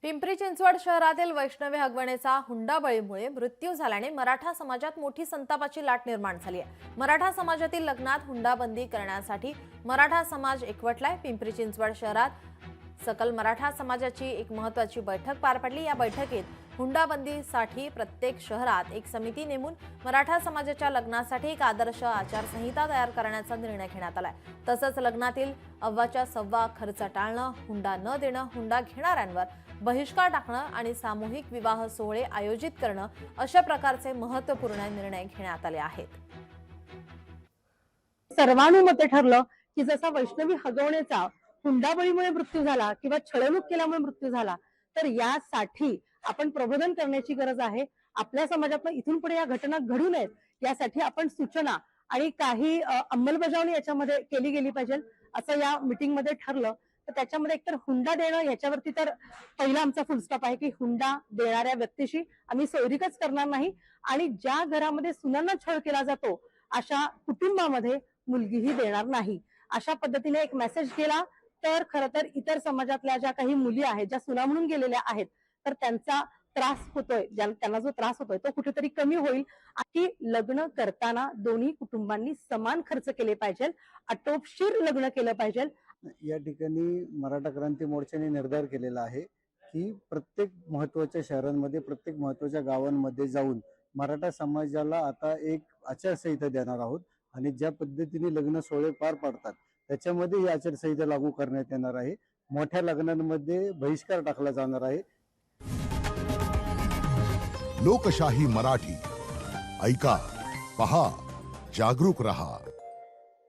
पिंपरी चिंचवड शहरातील वैष्णवी हगवणेचा हुंडाबळीमुळे मृत्यू झाल्याने मराठा समाजात मोठी संतापाची लाट निर्माण झाली आहे। मराठा समाजातील लग्नात हुंडाबंदी करण्यासाठी मराठा समाज एकवटलाय। पिंपरी चिंचवड शहरात सकल मराठा समाजाची एक महत्त्वाची बैठक पार पडली। या बैठकीत हुंडाबंदीसाठी प्रत्येक शहरात एक समिती नेमून मराठा समाजाच्या लग्नासाठी एक आदर्श आचारसंहिता तयार करण्याचा निर्णय घेण्यात आलाय। तसंच लग्नातील अव्वाच्या सव्वा खर्च टाळणं, हुंडा न देणं, हुंडा घेणाऱ्यांवर बहिष्कार टाकणं आणि सामूहिक विवाह सोहळे आयोजित करणं अशा प्रकारचे महत्त्वपूर्ण निर्णय घेण्यात आले आहेत। सर्वानुमते ठरलं की जसा वैष्णवी हगवणेचा हुंडाबळीमुळे मृत्यू झाला किंवा छळवणूक केल्यामुळे मृत्यू झाला, तर यासाठी आपण प्रबोधन करण्याची गरज आहे। आपल्या समाजात इथून पुढे या घटना घडू नयेत यासाठी आपण सूचना आणि काही अंमलबजावणी याच्यामध्ये केली गेली पाहिजे असं या मीटिंग मध्ये ठरलं। तर त्याच्यामध्ये एकतर हुंडा देणं याच्यावरती तर पहिला आमचा फुल स्टॉप आहे की हुंडा देणाऱ्या व्यक्तीशी आम्ही सोयरीकच करणार नाही आणि ज्या घरामध्ये सुनांना छळ केला जातो अशा कुटुंबामध्ये मुलगीही देणार नाही, अशा पद्धतीने एक मेसेज केला तर खरं तर इतर समाजातल्या ज्या काही मुली आहेत ज्या सुना म्हणून गेलेल्या आहेत तर त्यांचा त्रास होतोय, त्यांना जो त्रास होतोय तो कुठेतरी कमी होईल। आणि लग्न करताना दोन्ही कुटुंबांनी समान खर्च केले पाहिजे, आटोपशीर लग्न केलं पाहिजे। या ठिकाणी मराठा क्रांती मोर्चाने निर्धार केलेला आहे की प्रत्येक महत्त्वाच्या शहरांमध्ये, प्रत्येक महत्त्वाच्या गावांमध्ये जाऊन मराठा समाजाला आता एक आचारसंहिता देणार आहोत आणि ज्या पद्धतीने लग्न सोहळे पार पाडतात त्याच्यामध्ये ही आचारसंहिता लागू करण्यात येणार आहे। मोठ्या लग्नांमध्ये बहिष्कार टाकला जाणार आहे। लोकशाही मराठी ऐका, पहा, जागरूक रहा।